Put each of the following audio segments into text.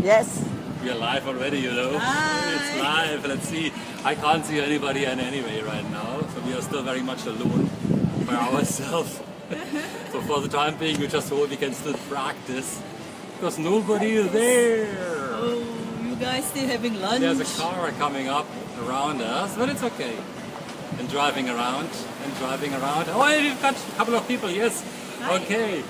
Yes. We are live already, you know. Hi. It's live. Let's see. I can't see anybody anyway right now, so we are still very much alone by ourselves. So for the time being, we just hope we can still practice because nobody is there. Oh, you guys still having lunch? There's a car coming up around us, but it's okay. And driving around and driving around. Oh, we've got a couple of people. Yes. Hi. Okay.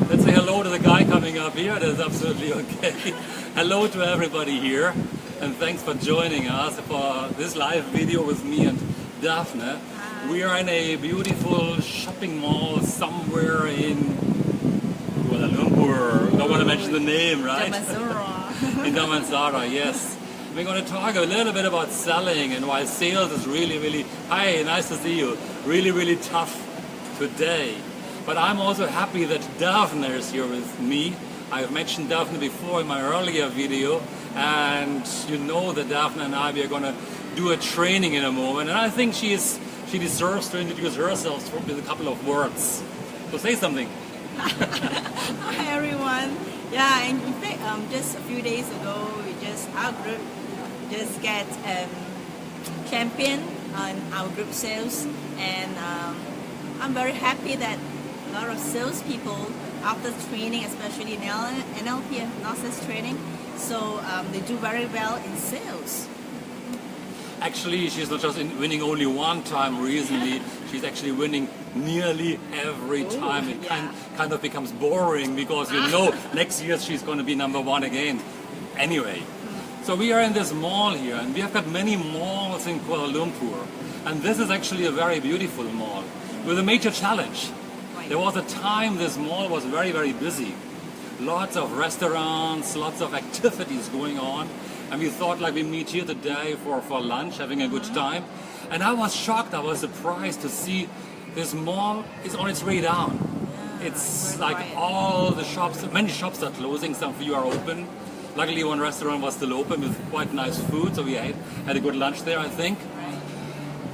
Let's say hello to the guy coming up here. That's absolutely okay. Hello to everybody here, and thanks for joining us for this live video with me and Daphne. Hi. We are in a beautiful shopping mall somewhere in Kuala Lumpur. Don't want to mention the name, right? Damansara. In Damansara, yes. We're going to talk a little bit about selling and why sales is really, hi, nice to see you, really tough today. But I'm also happy that Daphne is here with me. I've mentioned Daphne before in my earlier video, and you know that Daphne and I, we are going to do a training in a moment, and I think she deserves to introduce herself with a couple of words. So say something. Hi everyone. Yeah, and in fact, just a few days ago, our group just get champion on our group sales, and I'm very happy that a lot of salespeople, after training, especially in NLP and analysis training, so they do very well in sales. Actually, she's not just winning only one time recently, she's actually winning nearly every time. It kind of becomes boring because you know next year she's going to be #1 again. Anyway, so we are in this mall here, and we have got many malls in Kuala Lumpur, and this is actually a very beautiful mall with a major challenge. There was a time this mall was very busy. Lots of restaurants, lots of activities going on. And we thought like we meet here today for lunch, having a good time. And I was shocked, I was surprised to see this mall is on its way down. It's like all the shops, many shops are closing, some few are open. Luckily one restaurant was still open with quite nice food, so we had a good lunch there, I think.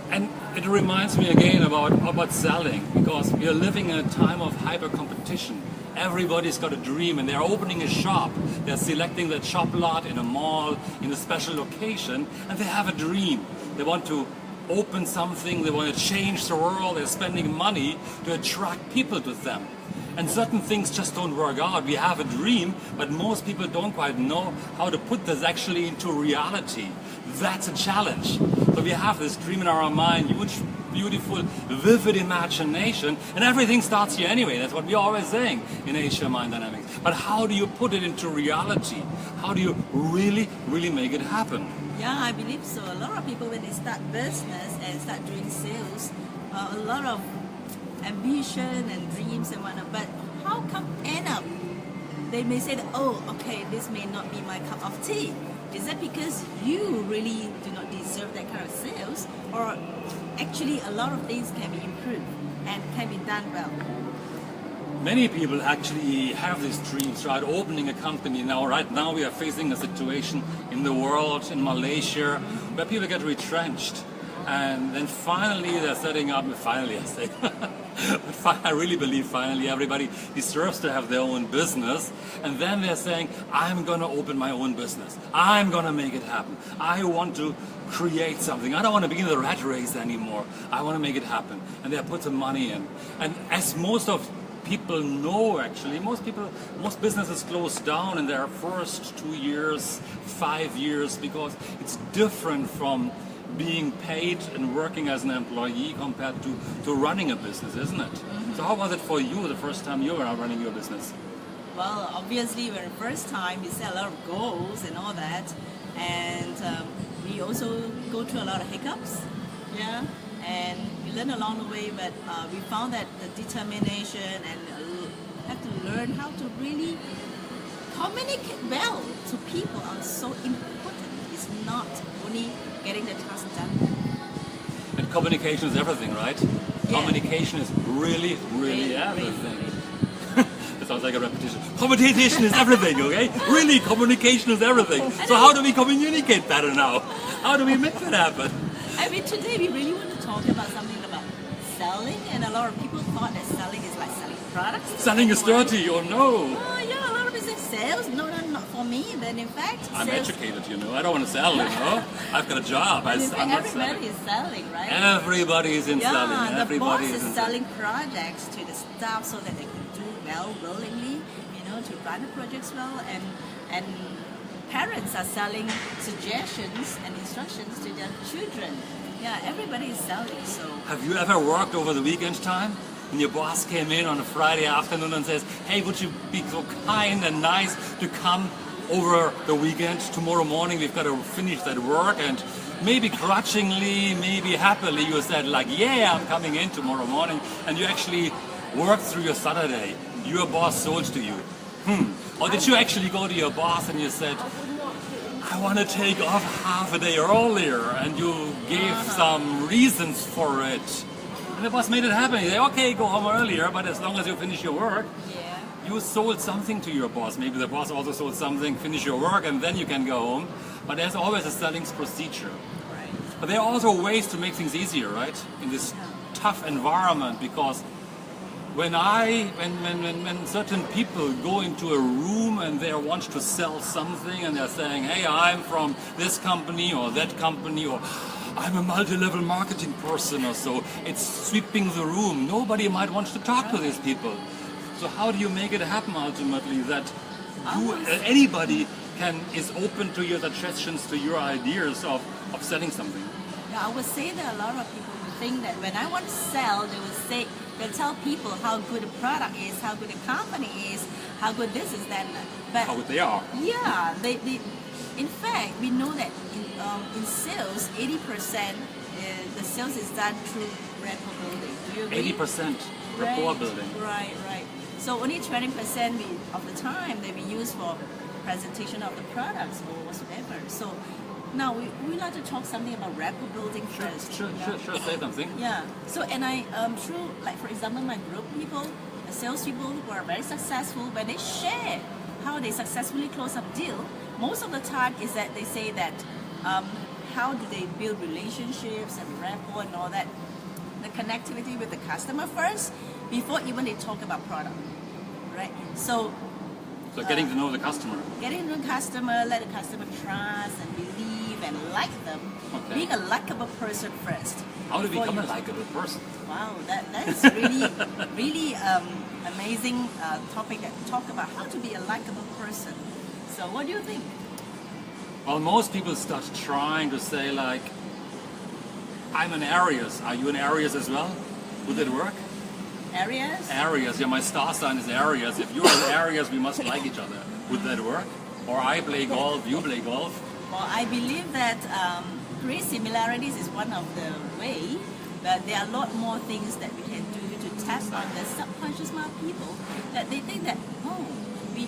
And it reminds me again about selling, because we are living in a time of hyper competition. Everybody's got a dream and they're opening a shop. They're selecting that shop lot in a mall, in a special location, and they have a dream. They want to open something, they want to change the world, they're spending money to attract people to them. And certain things just don't work out. We have a dream, but most people don't quite know how to put this actually into reality. That's a challenge. So we have this dream in our mind, huge, beautiful, vivid imagination, and everything starts here anyway. That's what we're always saying in Asia Mind Dynamics. But how do you put it into reality? How do you really make it happen? Yeah, I believe so. A lot of people, when they start business and start doing sales, a lot of ambition and dreams and whatnot, but how come end up they may say that, oh, okay, this may not be my cup of tea. Is that because you really do not deserve that kind of sales, or actually a lot of things can be improved and can be done well? Many people actually have these dreams, right? Opening a company now. Right now we are facing a situation in the world, in Malaysia, where people get retrenched. And then finally they're setting up, finally I say, but I really believe finally everybody deserves to have their own business. And then they're saying, I'm going to open my own business. I'm going to make it happen. I want to create something. I don't want to be in the rat race anymore. I want to make it happen. And they put some money in. And as most of people know, actually, most businesses close down in their first 2 years, 5 years, because it's different from being paid and working as an employee compared to running a business, isn't it? Mm-hmm. So how was it for you the first time you were running your business? Well, obviously, when the first time we set a lot of goals and all that, and we also go through a lot of hiccups, and we learn along the way, but we found that the determination and have to learn how to really communicate well to people are so important. It's not only getting the task done. And communication is everything, right? Yeah. Communication is really everything. It sounds like a repetition. Communication is everything, okay? Really, communication is everything. So how do we communicate better now? How do we make that happen? I mean, today we really want to talk about something about selling, and a lot of people thought that selling is like selling products. Selling is dirty, oh no! Yeah, a lot of people say Sales? No, not for me. But in fact, I'm sales, educated, you know. I don't want to sell, you know. I've got a job. but in fact, I'm not everybody selling. is selling, right? Everybody is in selling. Yeah, the Everybody boss is is in selling projects to the staff so that they can do well willingly, to run the projects well, and parents are selling suggestions and instructions to their children. Yeah, everybody is selling. So Have you ever worked over the weekend time? And your boss came in on a Friday afternoon and says, hey, would you be so kind and nice to come over the weekend? Tomorrow morning we've got to finish that work. And maybe grudgingly, maybe happily, you said like, yeah, I'm coming in tomorrow morning. And you actually worked through your Saturday. Your boss sold to you. Or did you actually go to your boss and you said, I want to take off half a day earlier, and you gave some reasons for it? And the boss made it happen. He said, okay, go home earlier, but as long as you finish your work, you sold something to your boss. Maybe the boss also sold something, finish your work, and then you can go home. But there's always a selling procedure. right. But there are also ways to make things easier, right? In this tough environment, because when certain people go into a room and they want to sell something and they're saying, hey, I'm from this company or that company, or I'm a multi-level marketing person or so, it's sweeping the room. Nobody might want to talk to these people. So how do you make it happen ultimately that anybody is open to your suggestions, to your ideas of selling something? Yeah, I would say that a lot of people would think that when I want to sell, they'll tell people how good the product is, how good the company is, how good this is, that. But How good they are. yeah, they in fact, we know that in sales, 80% the sales is done through rapport building. Do you agree? 80% rapport Right, building. Right. So only 20% of the time they be used for presentation of the products or whatsoever. So now we like to talk something about rapport building first. Sure, say something. Yeah. So and I through, like, for example, my group people, the salespeople who are very successful, when they share how they successfully close up deal, most of the time is that they say that how do they build relationships and rapport and all that, the connectivity with the customer first before even they talk about product, right? So getting to know the customer. getting to know the customer, let the customer trust and believe and like them, Okay. being a likable person first. How to before become a you- likable person? Wow, that's really amazing topic that talk about how to be a likable person. So what do you think? Well, most people start trying to say like, I'm an Aries. Are you an Aries as well? Would it work? Areas? Aries, yeah, my star sign is Aries. If you're an Aries, we must like each other. Would that work? Or I play golf, you play golf? Well, I believe that create similarities is one of the way, but there are a lot more things that we can do to tap on the subconscious mind of people, that they think that,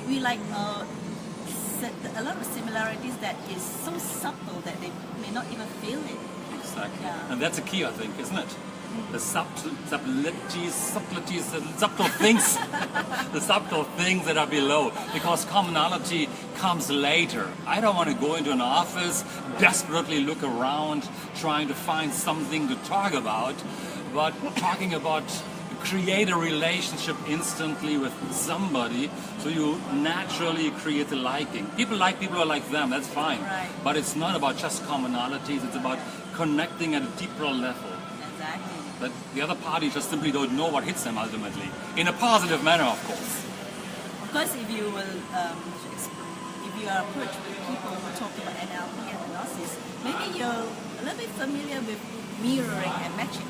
we like a lot of similarities that is so subtle that they may not even feel it. Exactly. Yeah. And that's a key, I think, isn't it? The subtleties, the subtle things, the subtle things that are below, because commonality comes later. I don't want to go into an office, desperately look around, trying to find something to talk about, but talking about create a relationship instantly with somebody, so you naturally create a liking. People like people who are like them, that's fine. Right. But it's not about just commonalities, it's about connecting at a deeper level. Exactly. That the other party just simply don't know what hits them ultimately. In a positive manner, of course. Of course, if you will, if you are approached with people who talk about NLP and hypnosis, maybe you're a little bit familiar with mirroring and matching.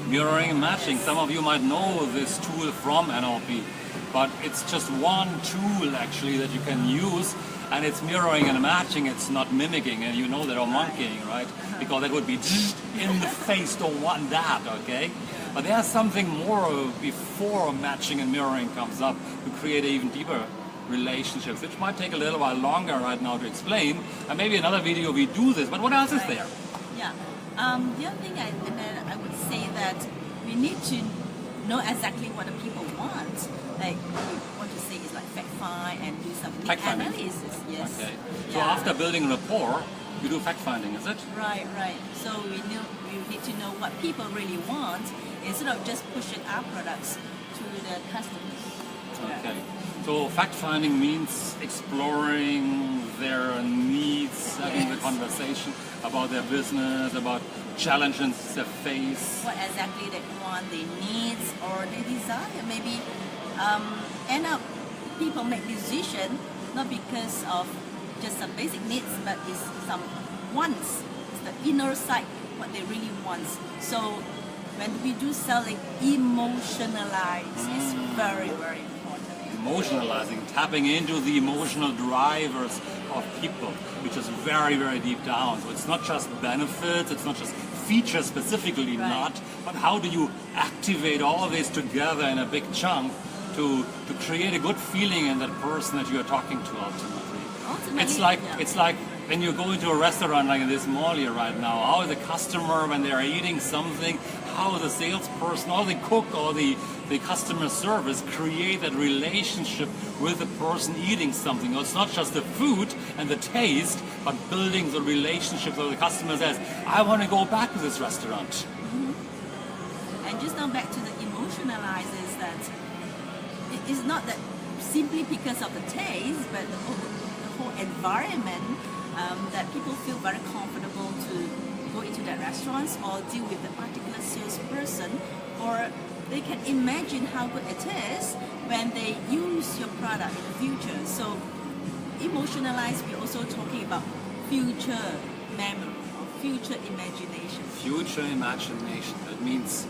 Mirroring and matching. Some of you might know this tool from NLP, but it's just one tool actually that you can use, and it's mirroring and matching. It's not mimicking, and you know that, or monkeying, right? Because that would be in the face. Don't want that, okay? But there's something more before matching and mirroring comes up to create an even deeper relationships, which might take a little while longer right now to explain, and maybe another video we do this. But what else is there? Yeah. The other thing I would say that we need to know exactly what the people want. Like we want to say is like fact find and do some Fact finding. analysis. Yes. Okay. So Yeah. after building rapport, you do fact finding, is it? Right. So we need to know what people really want instead of just pushing our products to the customers. Okay. So fact-finding means exploring their needs, having the conversation about their business, about challenges they face. What exactly they want, their needs or their desire. Maybe end up people make decision not because of just some basic needs, but it's some wants. It's the inner side, what they really want. So when we do selling, emotionalize is very, very important. Emotionalizing, tapping into the emotional drivers of people, which is very, very deep down. So it's not just benefits, it's not just features specifically, not, but how do you activate all of this together in a big chunk to create a good feeling in that person that you are talking to ultimately. It's like when you go into a restaurant like in this mall here right now, how the customer, when they are eating something, how the salesperson, or the cook, or the customer service create that relationship with the person eating something. It's not just the food and the taste, but building the relationship where the customer says, I want to go back to this restaurant. Mm-hmm. And just now back to the emotionalizes that it's not that simply because of the taste, but the whole environment that people feel very comfortable to go into that restaurants or deal with a particular salesperson, or they can imagine how good it is when they use your product in the future. So emotionalize, we're also talking about future memory or future imagination. Future imagination, that means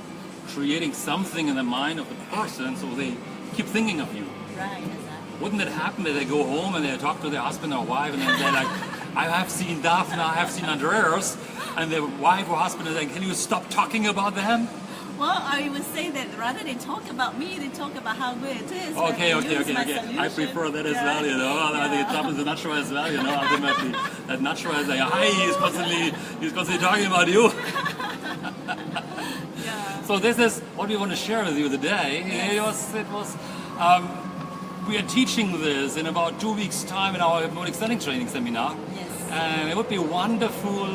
creating something in the mind of the person so they keep thinking of you. Right, exactly. Wouldn't it happen that they go home and they talk to their husband or wife and then they're like, I have seen Daphne, I have seen Andreas, and their wife or husband is like, can you stop talking about them? Well, I would say that rather than talk about me, they talk about how good it is. Okay. I prefer that as well, you know. I think it happens natural as well, you know, ultimately. That natural is like, hi, he's constantly talking about you. Yeah. So this is what we want to share with you today. Yes. We are teaching this in about 2 weeks' time in our Hypnotic Selling Training Seminar. Yes. And it would be wonderful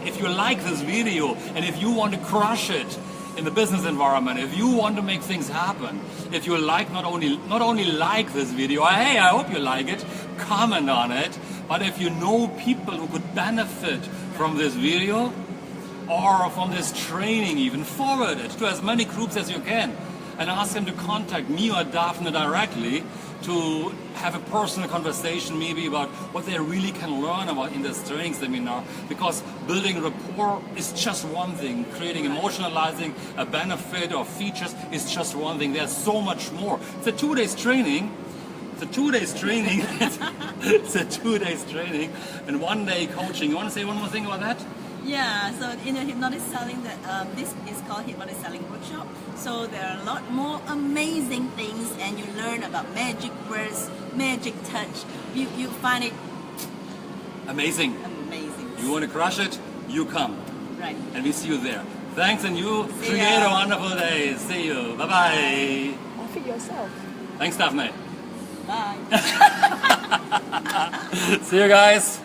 if you like this video and if you want to crush it in the business environment, if you want to make things happen, if you like not only like this video, hey, I hope you like it, comment on it, but if you know people who could benefit from this video or from this training, even forward it to as many groups as you can and ask them to contact me or Daphne directly to have a personal conversation maybe about what they really can learn about in this training seminar, because building rapport is just one thing, creating emotionalizing a benefit or features is just one thing. There's so much more. It's a 2 days training. It's a 2 days training. It's a 2 days training and 1 day coaching. You want to say one more thing about that? Yeah, so in a hypnotic selling, this is called hypnotic selling workshop. So there are a lot more amazing things, and you learn about magic words, magic touch. You find it amazing. You want to crush it? You come. Right. And we see you there. Thanks, and you create a wonderful day. See you. Bye bye. Feed yourself. Thanks, Daphne. Bye. See you guys.